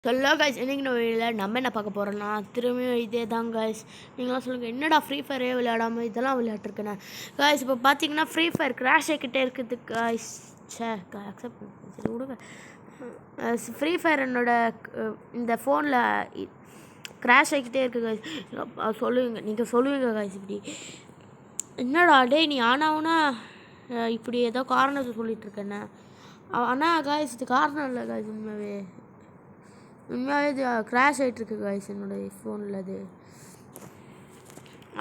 Hello guys, இன்றைக்கி நம்ம என்ன பார்க்க போகிறோன்னா திரும்பியும் இதே தான் கைஸ். நீங்களாம் சொல்லுங்கள், என்னடா ஃப்ரீ ஃபயரே விளையாடாமல் இதெல்லாம் விளையாட்டுருக்கேண்ணே கைஸ். இப்போ பார்த்தீங்கன்னா ஃப்ரீ ஃபயர் கிராஷ் ஆகிக்கிட்டே இருக்குது கைஸ். அக்செப்ட் சரி விடுங்க. ஃப்ரீ ஃபயர் இந்த ஃபோனில் கிராஷ் ஆகிக்கிட்டே இருக்குது கைஸ். நீங்கள் சொல்லுவீங்க கைஸ், இப்படி என்னடா டே நீ ஆனாவுன்னா இப்படி ஏதோ காரணத்தை சொல்லிகிட்ருக்கேண்ணே. ஆனால் கைஸ் இது காரணம் இல்லை கைஸ், உண்மையாகவே இது க்ராஷ் ஆகிட்டுருக்கு கைஸ் என்னோடய ஃபோனில். அது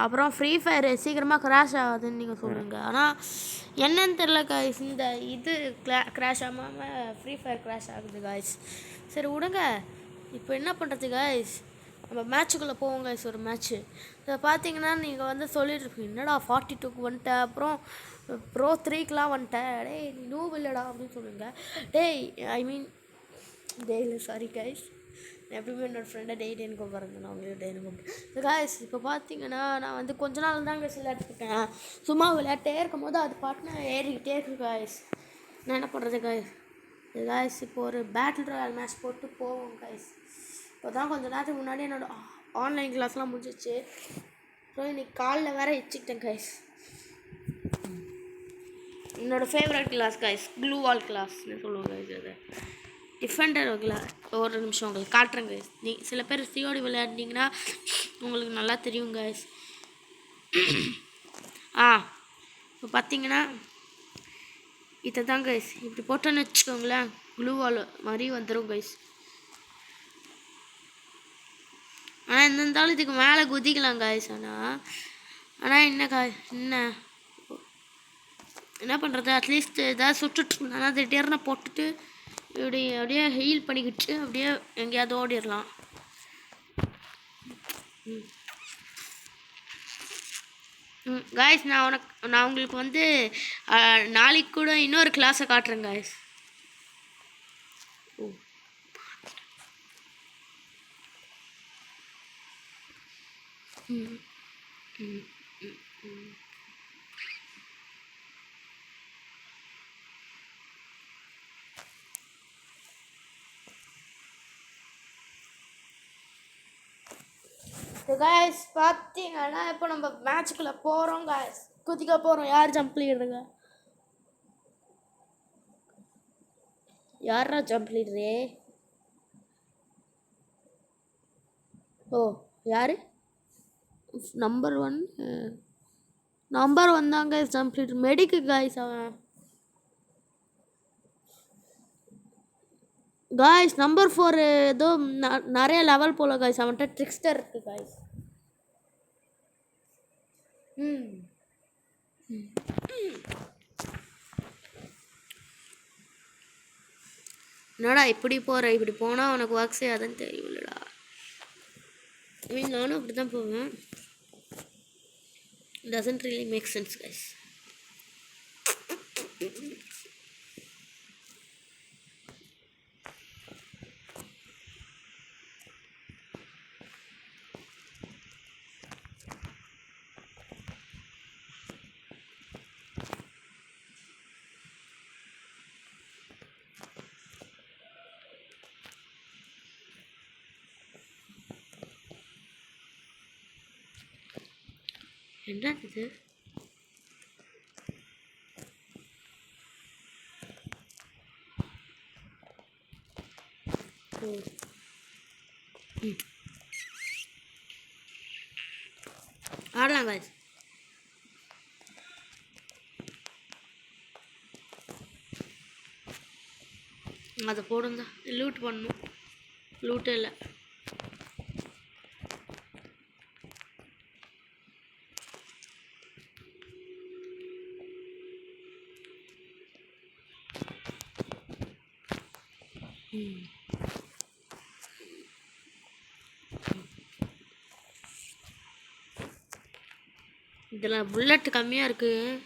அப்புறம் ஃப்ரீ ஃபயர் சீக்கிரமாக க்ராஷ் ஆகாதுன்னு நீங்கள் சொல்லுங்கள். ஆனால் என்னன்னு தெரில கைஸ், இந்த இது க்ராஷ் ஆகாமல் ஃப்ரீ ஃபயர் க்ராஷ் ஆகுது கைஸ். சரி விடுங்க, இப்போ என்ன பண்ணுறது கைஸ், நம்ம மேட்சுக்குள்ளே போவோம் கைஸ். ஒரு மேட்ச்சு இதை பார்த்தீங்கன்னா நீங்கள் சொல்லிட்டுருப்பீங்க, என்னடா 42க்கு வந்துட்டேன், அப்புறம் ப்ரோ 3க்கெலாம் வந்துட்டேன், டேய் நீ நூ இல்லைடா அப்படின்னு சொல்லுங்கள். டேய் ஐ மீன் டெய்லி சாரி கைஸ், எப்பவுமே என்னோடய ஃப்ரெண்டை டெய்லின்னு கூப்பிட்றது, நான் அவங்களே டெய்லி கூப்பிட்டு கைஸ். இப்போ பார்த்தீங்கன்னா நான் கொஞ்ச நாள் தான் கைஸ் விளையாட்டுருக்கேன். சும்மா விளையாட்டே இருக்கும் போது அது பாட்டுன்னு ஏறிக்கிட்டே இருக்கு கைஸ். நான் என்ன பண்ணுறது கைஸ், இப்போ ஒரு பேட்டில் ராயல் மேட்ச் போட்டு போவோம் கைஸ். இப்போ தான் கொஞ்சம் நேரத்துக்கு முன்னாடி என்னோடய ஆன்லைன் கிளாஸ்லாம் முடிஞ்சிச்சு. அப்புறம் இன்றைக்கி காலில் வேறு வச்சுக்கிட்டேன் கைஸ். என்னோடய ஃபேவரட் கிளாஸ் கைஸ், க்ளூ வால் கிளாஸ்ன்னு சொல்லுவோம் கைஸ். அது டிஃபெண்டர் ஒரு நிமிஷம் உங்களுக்கு காட்டுறேன் கைஸ். சில பேர் சிஓடி விளையாடினீங்கன்னா உங்களுக்கு நல்லா தெரியும் கைஸ். இப்போ பார்த்தீங்கன்னா இதை தான் கைஸ், இப்படி போட்டோன்னு வச்சுக்கோங்களேன், க்ளூ வால் மாதிரி வந்துடும் கைஸ். ஆனால் என்ன இருந்தாலும் இதுக்கு மேலே குதிக்கலாம் கைஸ். ஆனால் என்ன பண்ணுறது, அட்லீஸ்ட் ஏதாவது சுட்டுட்டு இருந்தாலும் திடீர்னு போட்டுட்டு அப்படியே ஹீல் பண்ணிக்கிட்டு அப்படியே எங்கேயாவது ஓடிடலாம். காய்ஸ், நான் உங்களுக்கு நாளைக்கு கூட இன்னொரு கிளாஸை காட்டுறேன் காய்ஸ். காய்ஸ் பார்த்தீங்கன்னா இப்போ நம்ம மேட்சுக்குள்ளே போகிறோம் காய்ஸ், குதிக்க போகிறோம். யார் ஜம்ப் லீடுங்க, யாரா ஜம்ப் லீடரு? ஓ யார் நம்பர் 1 தாங்க ஜம்ப் லீடர், மெடிக்கு காய்ஸ். அவன் காய்ஸ் நம்பர் 4 ஏதோ நிறைய லெவல் போல காய்ஸ். அவன்கிட்ட ட்ரிக்ஸ்டர் இருக்கு காய்ஸ். என்னடா இப்படி போகிற, இப்படி போனால் உனக்கு ஒர்க் செய்யாதுன்னு தெரியும்லடா. நானும் அப்படி தான் போவேன். doesn't really make sense guys. என்ன இது, ஆடலாம் guys. அதை போடுங்க, லூட் பண்ணணும், லூட்டே இல்லை. இதில் புல்லட் கம்மியாக இருக்குது.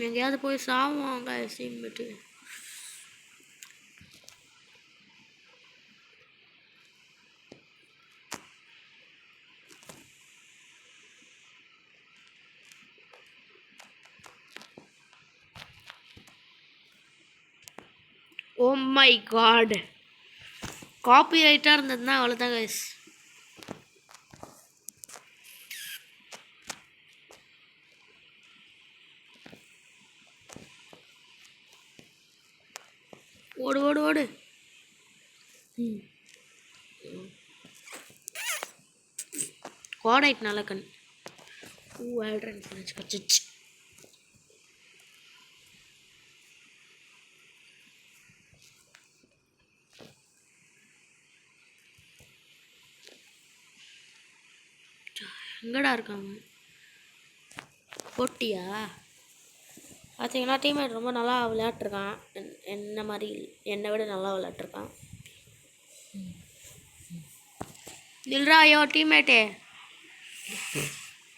எங்கேயாவது போய் சாவாங்க சீன்பிட்டு. ஓ மை காட், காப்பி ரைட்டாக இருந்ததுன்னா அவ்வளோதான் கைஸ். ஓடு ஓடு ஓடு. கோடைட் நல்ல கண். ஆல்ரெடி கச்சிச்சு. எங்கடா இருக்காங்க? போட்டியா? பார்த்தீங்கன்னா டீம்மேட் ரொம்ப நல்லா விளையாட்டுருக்கான். என்ன மாதிரி என்னை விட நல்லா விளையாட்டுருக்கான். நில்றா ஐயோ டீம்மேட்டே.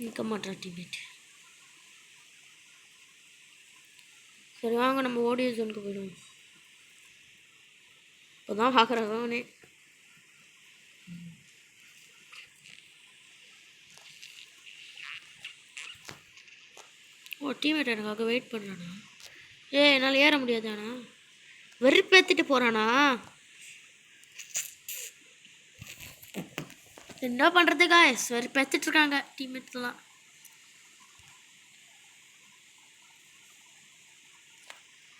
நிற்க மாட்டான் டீம்மேட். சரி வாங்க நம்ம ஓடியோ ஜோனுக்கு போயிடுவோம். இப்போ தான் பார்க்குறவனே. ஓ டீம்மேட் எனக்காக வெயிட் பண்ணுறானா? என்னால் ஏற முடியாதானா? வெறுப்பேற்றிட்டு போகிறானா? என்ன பண்ணுறது காய்ஸ், வெறுப்பேற்றிட்டுருக்காங்க டீம்மேட்ஸ்லாம்.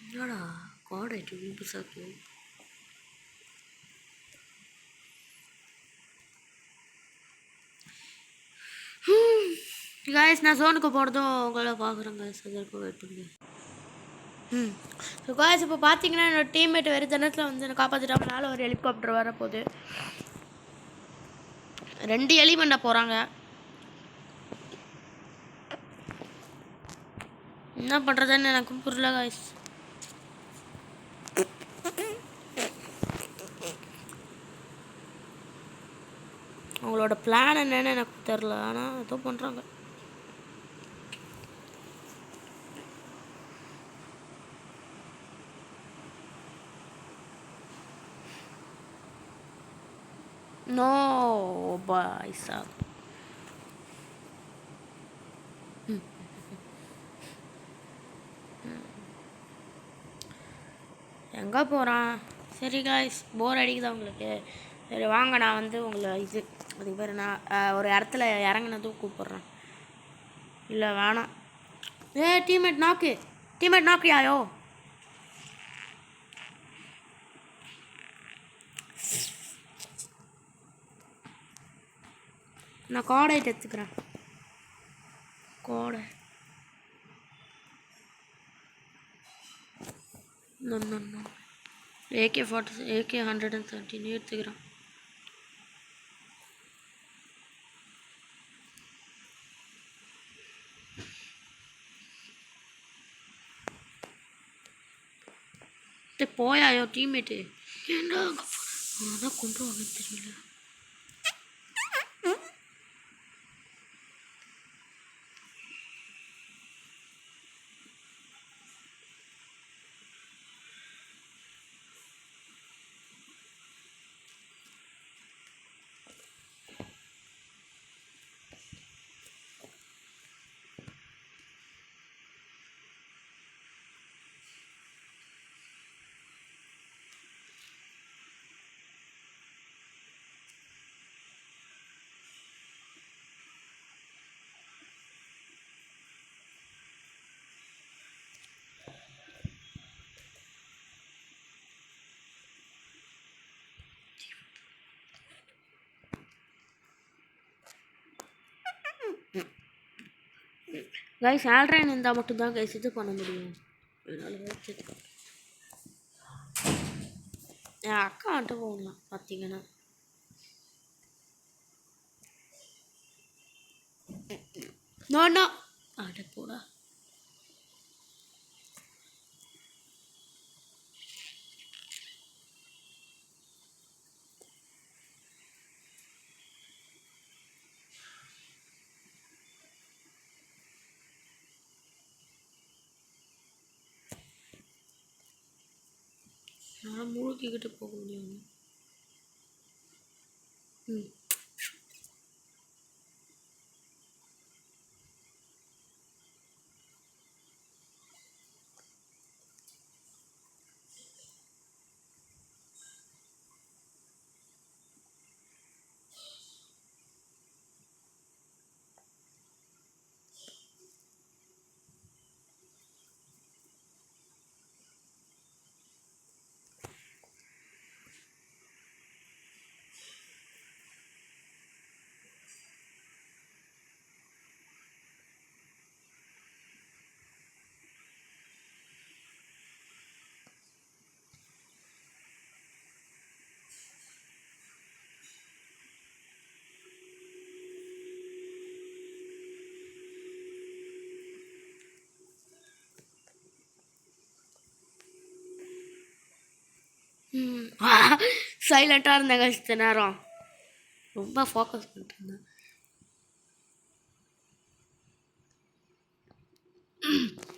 என்னடா காடாயிட்டு வீம்பு சாக்கு. காய்ஸ் நான் ஜோனுக்கு போனதும் உங்களை பார்க்குறேன் காய்ஸ், அதற்கு வெயிட் பண்ணுங்க. ஸோ காய்ஸ் இப்போ பார்த்தீங்கன்னா என்னோட டீம்மேட் வேறு தினத்தில் வந்து என்னை காப்பாற்றிட்டாங்க. மேலே ஒரு ஹெலிகாப்டர் வரப்போகுது. 2 எலி பண்ண போகிறாங்க. என்ன பண்ணுறதுன்னு எனக்கும் புரியல காய்ஸ். அவங்களோட பிளான் என்னன்னு எனக்கு தெரில, ஆனால் ஏதோ பண்ணுறாங்க. No bye sir. எங்கே போகிறான்? சரி காய்ஸ் போர் அடிக்குதா உங்களுக்கு? சரி வாங்க நான் வந்து உங்களை அதுக்கு பேர் நான் ஒரு இடத்துல இறங்கினதும் கூப்பிட்றேன். இல்லை வேணாம். டீம்மேட் நாக்கு, டீம்மேட் நாக்குயாயோ. நான் காடாயிட்டு எடுத்துக்கிறேன். கோடை AK-40 AK-113 எடுத்துக்கிறேன். போயாயோ டீம்மேட்டு. ஏண்டா அதான் கொண்டு வாங்கன்னு தெரியல. கைஸ் ஆல்ட்ரைன் இருந்தால் மட்டும்தான் கைஸ் இது பண்ண முடியும். என் அக்கா வந்துட்டு போகலாம் பார்த்தீங்கன்னா. நோ அட போடா. நான் மூழ்கிக்கிட்டு போக முடியும். சைலண்ட்டாக இருந்தேங்க இத்தனை நேரம். ரொம்ப ஃபோக்கஸ் பண்ணிட்டு இருந்தேன்.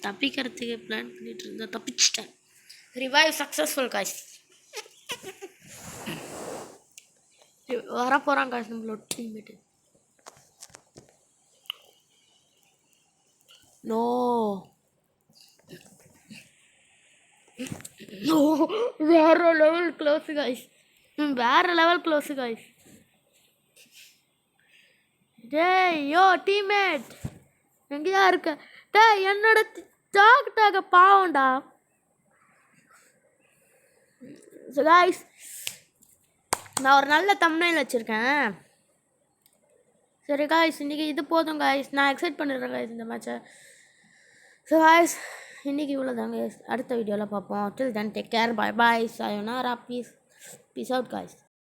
தப்பிக்கிறதுக்கு பிளான் பண்ணிட்டு இருந்தேன், தப்பிச்சிட்டேன். Revive successful guys. வரப்போகிறான் காய்ஸ் நம்மளோட டீம்மேட்டு. நோ வேற லெவல் க்ளோஸ் காய்ஸ், வேற லெவல் க்ளோஸ் காய்ஸ். டேய் யோ டீம்மேட் எங்கேயா இருக்க? டேய் என்னோட டாக பாவம்டா. ஸோ காய்ஸ் நான் ஒரு நல்ல தம்ப்நெயில் வச்சுருக்கேன். சரி காய்ஸ் இன்றைக்கி இது போதும் காய்ஸ், நான் எக்ஸைட் பண்ணிடுறேன் காய்ஸ் இந்த மேட்சை. ஸோ காய்ஸ் இன்றைக்கி இவ்வளோ தாங்க. அடுத்த வீடியோவில் பார்ப்போம். Till then take care, bye bye, sayonara, peace out guys.